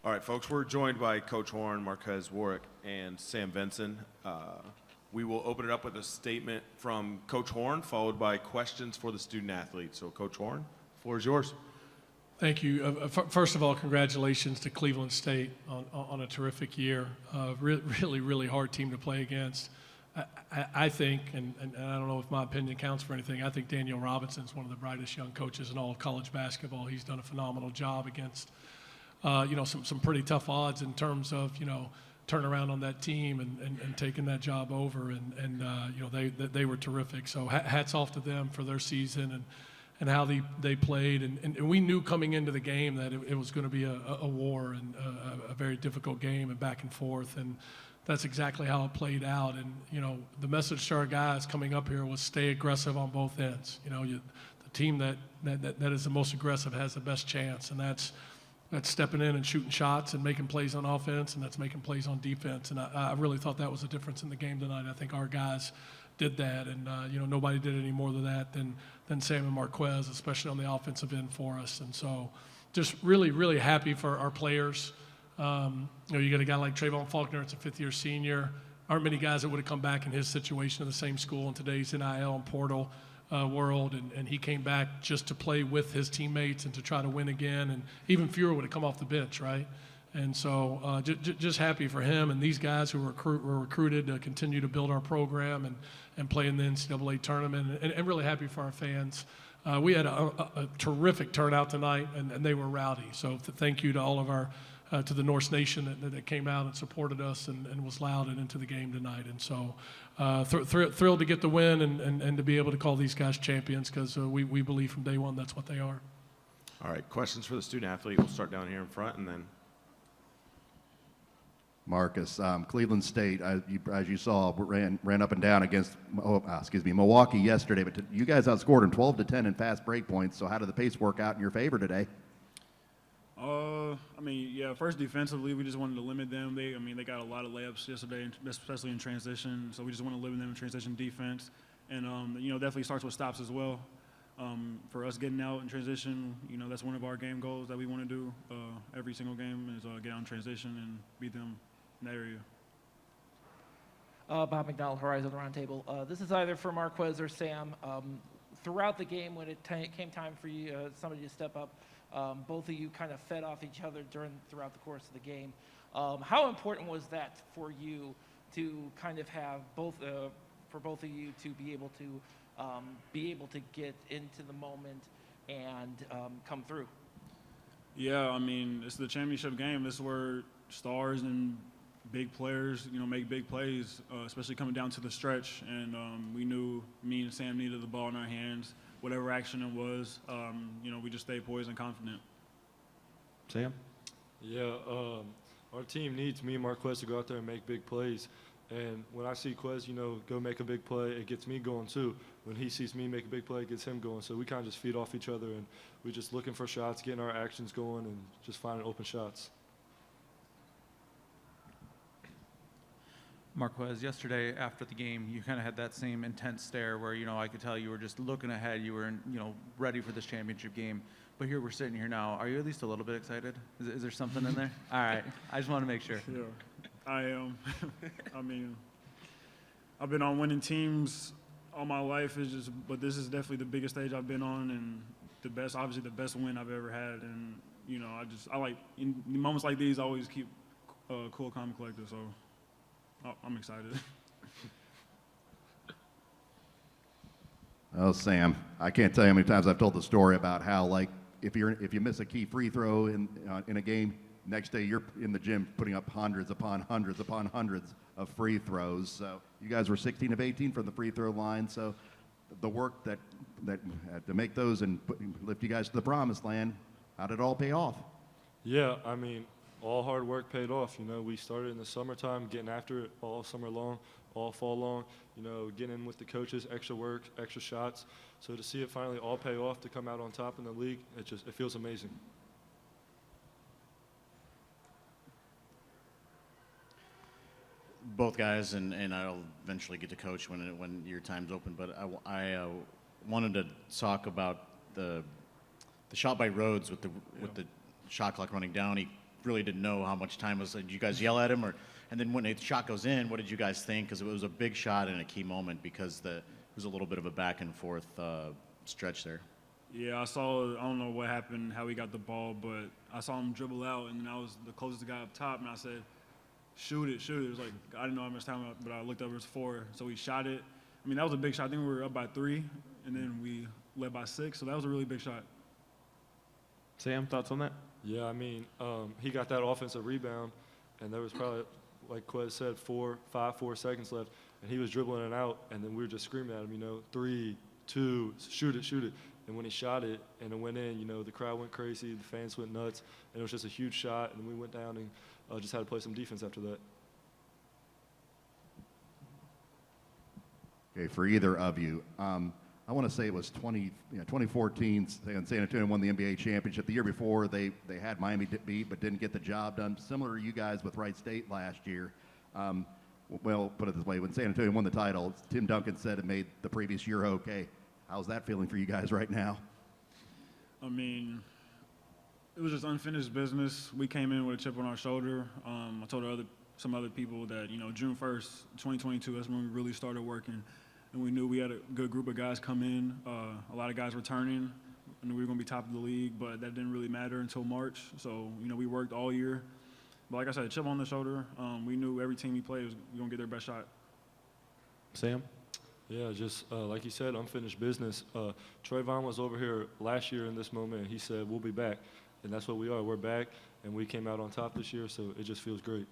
All right, folks, we're joined by Coach Horn, Marquez Warwick, and Sam Vinson. We will open it up with a statement from Coach Horn, followed by questions for the student athletes. So, Coach Horn, the floor is yours. Thank you. First of all, congratulations to Cleveland State on a terrific year. Really hard team to play against. I think, and I don't know if my opinion counts for anything, I think Daniel Robinson is one of the brightest young coaches in all of college basketball. He's done a phenomenal job against, some pretty tough odds in terms of, turn around on that team and taking that job over. They were terrific. So hats off to them for their season and how they played. And we knew coming into the game that it was going to be a war and a very difficult game and back and forth. And that's exactly how it played out. And, the message to our guys coming up here was stay aggressive on both ends. The team that is the most aggressive has the best chance, and that's stepping in and shooting shots and making plays on offense, and that's making plays on defense. And I really thought that was the difference in the game tonight. I think our guys did that, and nobody did any more than that than Sam and Marquez, especially on the offensive end for us. And so just really happy for our players. You got a guy like Trayvon Faulkner, it's a fifth-year senior. Aren't many guys that would have come back in his situation in the same school in today's NIL and portal world, and he came back just to play with his teammates and to try to win again, and even fewer would have come off the bench, right? And so just happy for him and these guys who were recruited to continue to build our program and play in the NCAA tournament, and really happy for our fans. We had a terrific turnout tonight, and they were rowdy. So thank you to all of our to the Norse Nation that came out and supported us and was loud and into the game tonight. And so thrilled to get the win and to be able to call these guys champions, because we believe from day one that's what they are. All right, questions for the student athlete. We'll start down here in front and then. Marcus, Cleveland State, as you saw, ran up and down against Milwaukee yesterday, but you guys outscored them 12-10 in fast break points. So how did the pace work out in your favor today? First defensively, we just wanted to limit them. They got a lot of layups yesterday, especially in transition. So we just want to limit them in transition defense. And, definitely starts with stops as well. For us getting out in transition, that's one of our game goals that we want to do every single game is get out in transition and beat them in that area. Bob McDonald, Horizon Roundtable. This is either for Marquez or Sam. Throughout the game, when it came time for you, somebody to step up, both of you kind of fed off each other throughout the course of the game. How important was that for you to kind of have for both of you to be able to get into the moment and come through? Yeah, it's the championship game. This is where stars and big players, make big plays, especially coming down to the stretch. And we knew me and Sam needed the ball in our hands. Whatever action it was, we just stayed poised and confident. Sam? Yeah, our team needs me and Marquez to go out there and make big plays. And when I see Quez, go make a big play, it gets me going too. When he sees me make a big play, it gets him going. So we kind of just feed off each other, and we're just looking for shots, getting our actions going, and just finding open shots. Marquez, yesterday after the game, you kind of had that same intense stare where, I could tell you were just looking ahead. You were, ready for this championship game. But here we're sitting here now. Are you at least a little bit excited? Is there something in there? All right. I just want to make sure. Yeah, I am. I've been on winning teams all my life. But this is definitely the biggest stage I've been on, and obviously the best win I've ever had. And, I like, in moments like these, I always keep cool, calm, and collected. So I'm excited. Oh, Sam, I can't tell you how many times I've told the story about how, if you miss a key free throw in a game, next day you're in the gym putting up hundreds upon hundreds upon hundreds of free throws. So you guys were 16 of 18 from the free throw line. So the work that to make those and lift you guys to the promised land, how did it all pay off? Yeah, all hard work paid off. We started in the summertime, getting after it all summer long, all fall long, getting in with the coaches, extra work, extra shots. So to see it finally all pay off, to come out on top in the league, it feels amazing. Both guys, and I'll eventually get to coach when your time's open, but I wanted to talk about the shot by Rhodes with the shot clock running down. He really didn't know how much time was. Did you guys yell at him, or? And then when the shot goes in, what did you guys think? Because it was a big shot and a key moment because it was a little bit of a back and forth stretch there. Yeah, I don't know what happened, how he got the ball, but I saw him dribble out, and I was the closest guy up top, and I said, shoot it. It was like, I didn't know how much time, but I looked over, it was 4, so he shot it. I mean, that was a big shot. I think we were up by 3, and then we led by 6, so that was a really big shot. Sam, thoughts on that? Yeah, I mean, he got that offensive rebound, and there was probably, like Quez said, 4 seconds left, and he was dribbling it out, and then we were just screaming at him, 3, 2, shoot it. And when he shot it and it went in, the crowd went crazy, the fans went nuts, and it was just a huge shot, and we went down and just had to play some defense after that. Okay, for either of you, I want to say it was 2014, San Antonio won the NBA championship. The year before, they had Miami beat but didn't get the job done. Similar to you guys with Wright State last year. Well, put it this way, when San Antonio won the title, Tim Duncan said it made the previous year okay. How's that feeling for you guys right now? I mean, it was just unfinished business. We came in with a chip on our shoulder. I told some other people that, June 1st, 2022, that's when we really started working. And we knew we had a good group of guys come in, a lot of guys returning. I knew we were going to be top of the league, but that didn't really matter until March. So, we worked all year. But like I said, a chip on the shoulder. We knew every team we played was going to get their best shot. Sam? Yeah, just like you said, unfinished business. Trayvon was over here last year in this moment, and he said, we'll be back. And that's what we are. We're back, and we came out on top this year, so it just feels great.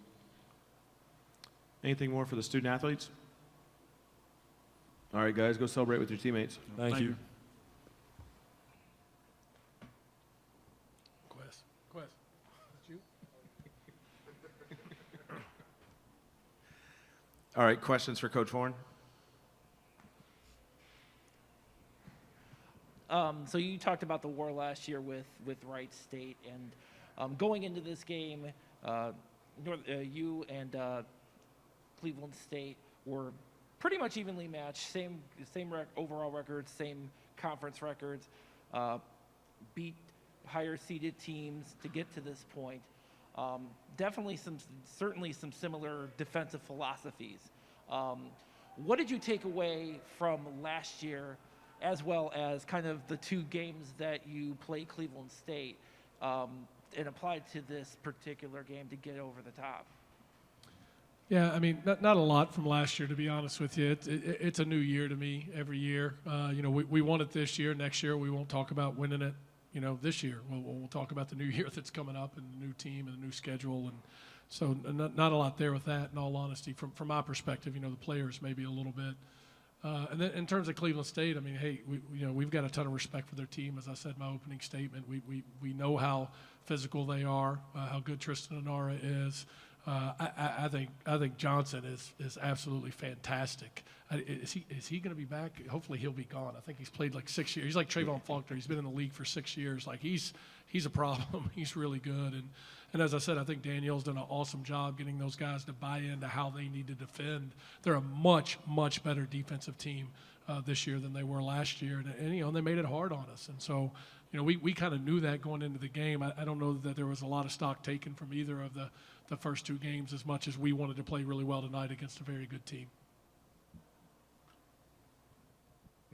Anything more for the student athletes? All right, guys, go celebrate with your teammates. Thank you. Quest. That's you? All right, questions for Coach Horn? So you talked about the war last year with Wright State, and going into this game, you and Cleveland State were pretty much evenly matched, same overall records, same conference records, beat higher seeded teams to get to this point. Certainly some similar defensive philosophies. What did you take away from last year, as well as kind of the 2 games that you played Cleveland State, and applied to this particular game to get over the top? Yeah, I mean, not a lot from last year, to be honest with you. It's a new year to me every year. We won it this year. Next year, we won't talk about winning it, this year. We'll talk about the new year that's coming up and the new team and the new schedule. And so not a lot there with that, in all honesty. From my perspective, the players maybe a little bit. And then in terms of Cleveland State, I mean, hey, we've got a ton of respect for their team. As I said in my opening statement, we know how physical they are, how good Tristan Anara is. I think Johnson is absolutely fantastic. Is he going to be back? Hopefully he'll be gone. I think he's played like 6 years. He's like Trayvon Faulkner. He's been in the league for 6 years. Like he's a problem. He's really good. And as I said, I think Danielle's done an awesome job getting those guys to buy into how they need to defend. They're a much better defensive team this year than they were last year, and they made it hard on us. And so we kind of knew that going into the game. I don't know that there was a lot of stock taken from either of the first 2 games as much as we wanted to play really well tonight against a very good team.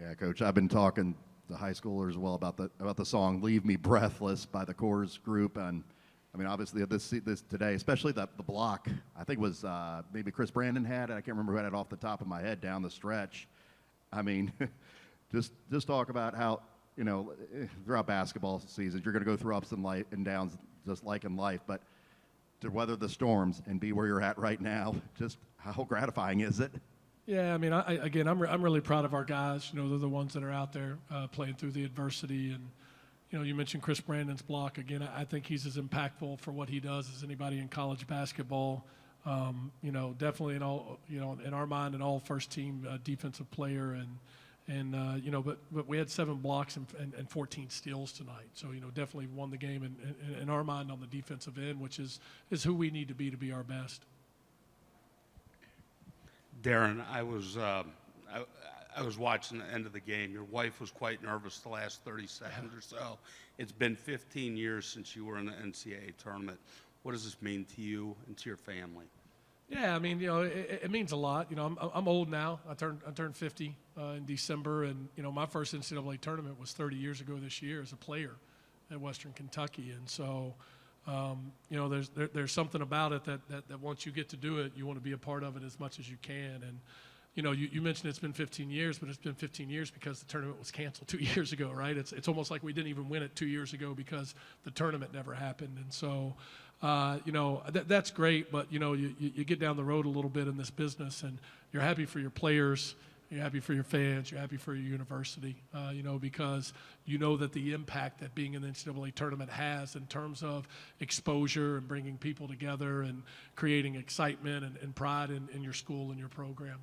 Yeah, Coach, I've been talking to high schoolers as well about the song "Leave Me Breathless" by the Coors Group, and I mean, obviously this today, especially the block, I think was maybe Chris Brandon had it. I can't remember who had it off the top of my head down the stretch. I mean, just talk about how throughout basketball seasons you're going to go through ups and downs just like in life, but to weather the storms and be where you're at right now, just how gratifying is it? Yeah, I mean, I'm really proud of our guys. They're the ones that are out there playing through the adversity. And, you mentioned Chris Brandon's block. Again, I think he's as impactful for what he does as anybody in college basketball. Definitely in our mind, an all first team defensive player. But we had 7 blocks and 14 steals tonight. So, definitely won the game in our mind on the defensive end, which is who we need to be our best. Darren, I was watching the end of the game. Your wife was quite nervous the last 30 seconds or so. It's been 15 years since you were in the NCAA tournament. What does this mean to you and to your family? Yeah, I mean, it means a lot. I'm old now. I turned 50 in December, and my first NCAA tournament was 30 years ago this year as a player at Western Kentucky, and so there's something about it that once you get to do it, you want to be a part of it as much as you can. And you mentioned it's been 15 years, but it's been 15 years because the tournament was canceled 2 years ago, right? It's almost like we didn't even win it 2 years ago because the tournament never happened. And so, that's great, but, you get down the road a little bit in this business, and you're happy for your players, you're happy for your fans, you're happy for your university, because that the impact that being in the NCAA tournament has in terms of exposure and bringing people together and creating excitement and pride in your school and your program.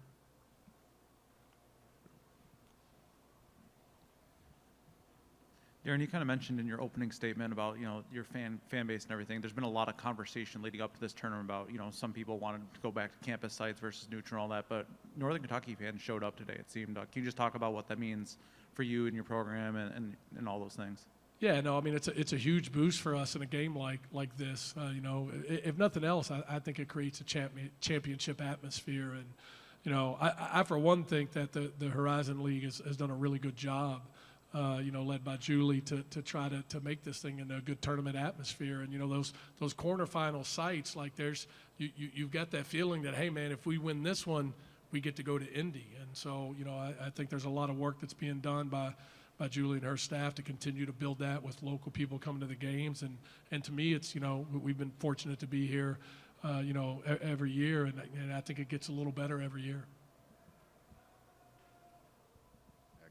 Darren, you kind of mentioned in your opening statement about your fan base and everything. There's been a lot of conversation leading up to this tournament about some people wanted to go back to campus sites versus neutral and all that, but Northern Kentucky fans showed up today. It seemed. Can you just talk about what that means for you and your program and all those things? Yeah, no, I mean it's a huge boost for us in a game like this. If nothing else, I think it creates a championship atmosphere, and I for one think that the Horizon League has done a really good job. Led by Julie to try to make this thing in a good tournament atmosphere. And, those quarterfinal sites, like you've got that feeling that, hey, man, if we win this one, we get to go to Indy. And so, I think there's a lot of work that's being done by Julie and her staff to continue to build that with local people coming to the games. And to me, it's, we've been fortunate to be here, every year. And I think it gets a little better every year.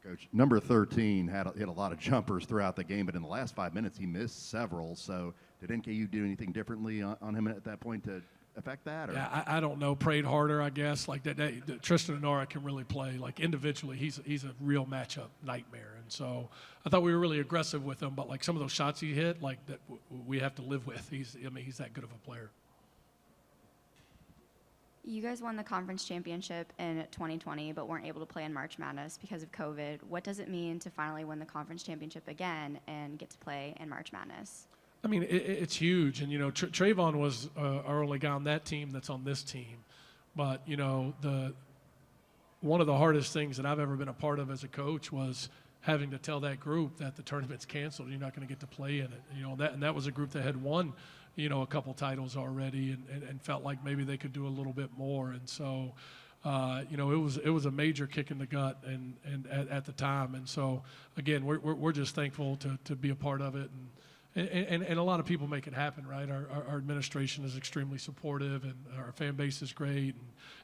Coach, number 13 hit a lot of jumpers throughout the game, but in the last 5 minutes he missed several. So did NKU do anything differently on him at that point to affect that? Or? Yeah, I don't know. Prayed harder, I guess. Like that Tristan Enara can really play. Like individually, he's a real matchup nightmare. And so I thought we were really aggressive with him, but like some of those shots he hit, like that we have to live with. He's that good of a player. You guys won the conference championship in 2020, but weren't able to play in March Madness because of COVID. What does it mean to finally win the conference championship again and get to play in March Madness? I mean, it's huge. And, Trayvon was our only guy on that team that's on this team. But, one of the hardest things that I've ever been a part of as a coach was having to tell that group that the tournament's canceled. You're not going to get to play in it. And that was a group that had won a couple titles already and felt like maybe they could do a little bit more. And so, it was a major kick in the gut and at the time. And so, again, we're just thankful to be a part of it. And a lot of people make it happen, right? Our administration is extremely supportive, and our fan base is great.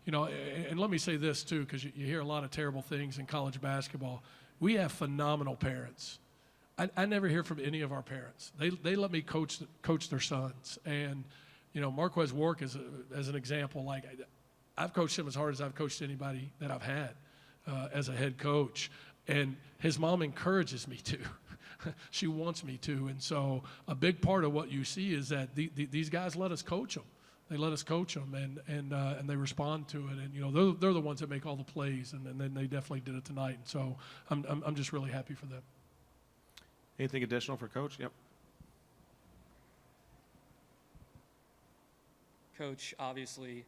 And, and let me say this, too, because you hear a lot of terrible things in college basketball. We have phenomenal parents. I never hear from any of our parents. They let me coach their sons. And, Marquez Warwick as an example, like I've coached him as hard as I've coached anybody that I've had as a head coach. And his mom encourages me to. She wants me to. And so a big part of what you see is that these guys let us coach them. They let us coach them, and they respond to it. And, they're the ones that make all the plays, and then they definitely did it tonight. And so I'm just really happy for them. Anything additional for Coach? Yep. Coach, obviously,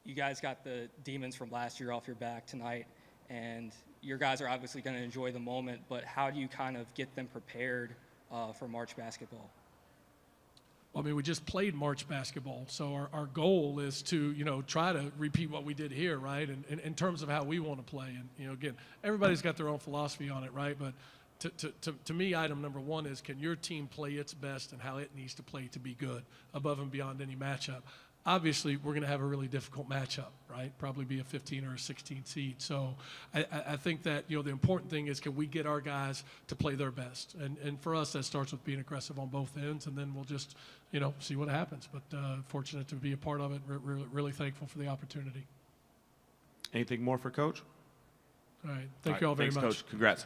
you guys got the demons from last year off your back tonight, and your guys are obviously going to enjoy the moment, but how do you kind of get them prepared for March basketball? Well, I mean, we just played March basketball, so our goal is to, try to repeat what we did here, right, and in terms of how we want to play. And, again, everybody's got their own philosophy on it, right, but to me, item number one is, can your team play its best and how it needs to play to be good above and beyond any matchup? Obviously, we're going to have a really difficult matchup, right? Probably be a 15 or a 16 seed. So I think that, the important thing is, can we get our guys to play their best? And for us, that starts with being aggressive on both ends, and then we'll just, see what happens. But fortunate to be a part of it. Really thankful for the opportunity. Anything more for Coach? All right. Thank you all very much. Thanks, Coach. Congrats.